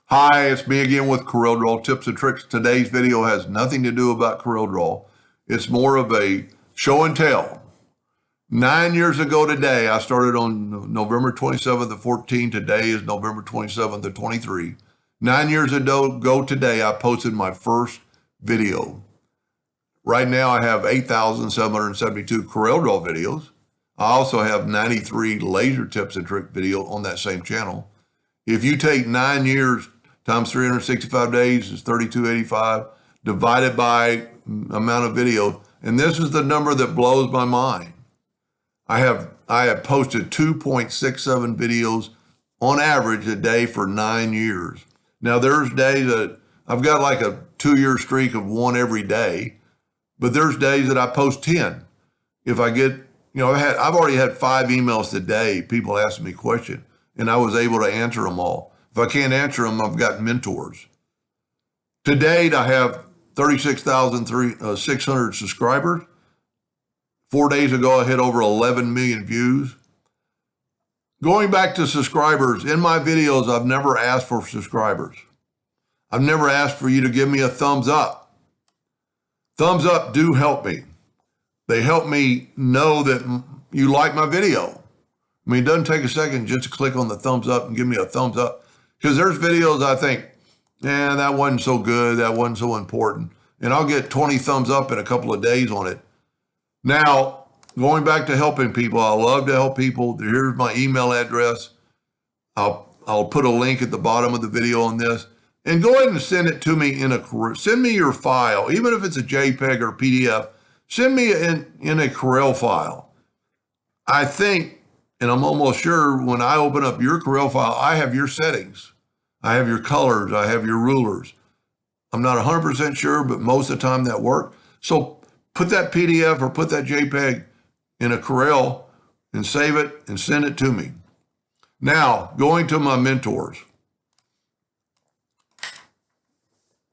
Hi, it's me again with CorelDraw tips and tricks. Today's video has nothing to do about CorelDraw. It's more of a show and tell. 9 years ago today, I started on November 27th of 14. Today is November 27th of 23. 9 years ago today, I posted my first video. Right now, I have 8,772 CorelDraw videos. I also have 93 laser tips and trick video on that same channel. If you take 9 years times 365 days is 3285 divided by amount of videos. And this is the number that blows my mind. I have posted 2.67 videos on average a day for 9 years. Now there's days that I've got like a 2-year streak of one every day, but there's days that I post 10. If I get, I've already had 5 emails today, people asking me questions, and I was able to answer them all. If I can't answer them, I've got mentors. To date, I have 36,600 subscribers. 4 days ago, I hit over 11 million views. Going back to subscribers, in my videos, I've never asked for subscribers. I've never asked for you to give me a thumbs up. Thumbs up do help me. They help me know that you like my video. I mean, it doesn't take a second just to click on the thumbs up and give me a thumbs up. Because there's videos I think, that wasn't so good, that wasn't so important. And I'll get 20 thumbs up in a couple of days on it. Now, going back to helping people, I love to help people. Here's my email address. I'll put a link at the bottom of the video on this. And go ahead and send it to me send me your file, even if it's a JPEG or PDF, send me in a Corel file. I think, and I'm almost sure when I open up your Corel file, I have your settings. I have your colors. I have your rulers. I'm not 100% sure, but most of the time that works. So put that PDF or put that JPEG in a Corel and save it and send it to me. Now, going to my mentors.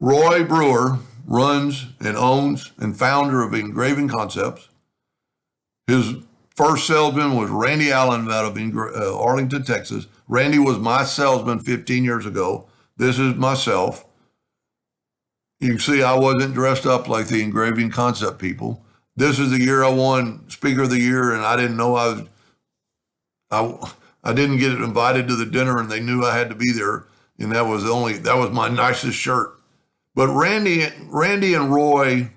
Roy Brewer runs and owns and founder of Engraving Concepts. His first salesman was Randy Allen out of Arlington, Texas. Randy was my salesman 15 years ago. This is myself. You can see I wasn't dressed up like the Engraving Concept people. This is the year I won Speaker of the Year, and I didn't know I didn't get invited to the dinner, and they knew I had to be there, and that was my nicest shirt. But Randy and Roy,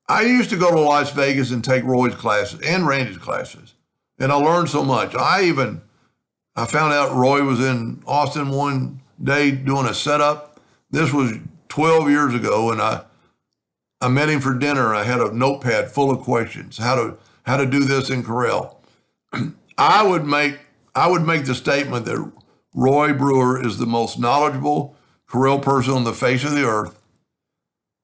I used to go to Las Vegas and take Roy's classes and Randy's classes, and I learned so much. I found out Roy was in Austin one day doing a setup. This was 12 years ago, and I met him for dinner. I had a notepad full of questions, how to do this in Corel. I would make the statement that Roy Brewer is the most knowledgeable Corel person on the face of the earth,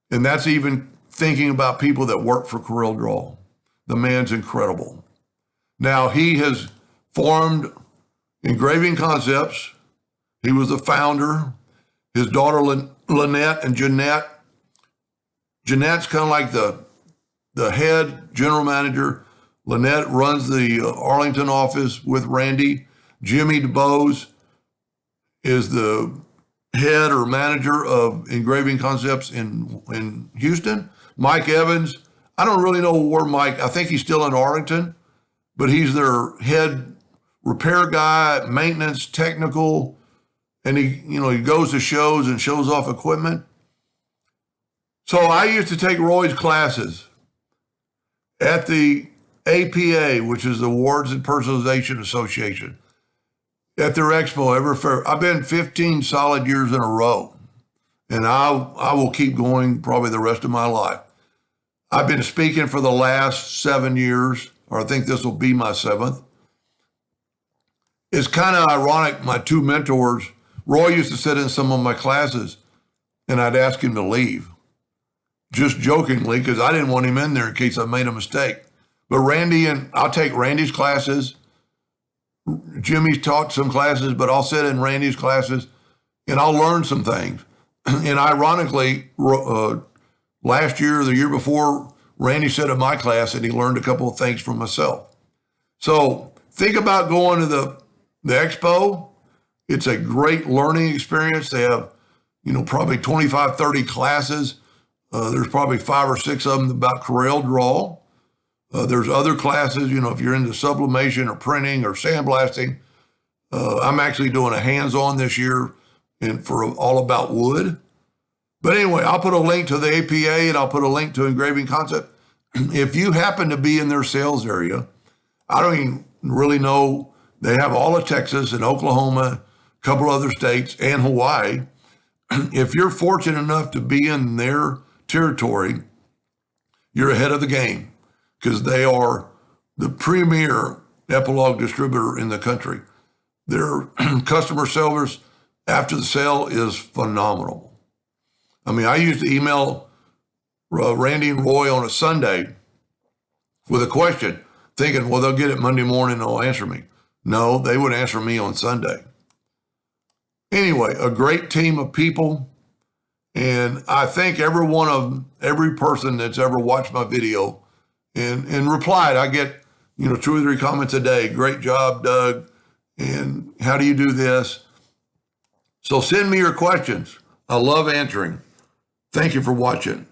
and that's even thinking about people that work for CorelDraw. The man's incredible. Now, he has formed Engraving Concepts. He was the founder. His daughter, Lynette and Jeanette. Jeanette's kind of like the head general manager. Lynette runs the Arlington office with Randy. Jimmy DeBose is the head or manager of Engraving Concepts in Houston. Mike Evans, I don't really know where I think he's still in Arlington, but he's their head repair guy, maintenance, technical, and he goes to shows and shows off equipment. So I used to take Roy's classes at the APA, which is the Awards and Personalization Association, at their expo. I've been 15 solid years in a row, and I will keep going probably the rest of my life. I've been speaking for the last 7 years, or I think this will be my 7th. It's kind of ironic, my 2 mentors, Roy used to sit in some of my classes, and I'd ask him to leave, just jokingly, because I didn't want him in there in case I made a mistake. But I'll take Randy's classes. Jimmy's taught some classes, but I'll sit in Randy's classes, and I'll learn some things. And ironically, last year or the year before, Randy sat in my class, and he learned a couple of things from myself. So think about going to the expo. It's a great learning experience. They have, probably 25, 30 classes. There's probably 5 or 6 of them about CorelDraw. There's other classes, if you're into sublimation or printing or sandblasting. I'm actually doing a hands-on this year for all about wood. But anyway, I'll put a link to the APA and I'll put a link to Engraving Concept. If you happen to be in their sales area, I don't even really know. They have all of Texas and Oklahoma, a couple other states, and Hawaii. If you're fortunate enough to be in their territory, you're ahead of the game because they are the premier epilogue distributor in the country. Their customer service after the sale is phenomenal. I mean, I used to email Randy and Roy on a Sunday with a question, thinking, well, they'll get it Monday morning and they'll answer me. No, they would answer me on Sunday. Anyway, a great team of people. And I thank every person that's ever watched my video and replied. I get, 2 or 3 comments a day. Great job, Doug. And how do you do this? So send me your questions. I love answering. Thank you for watching.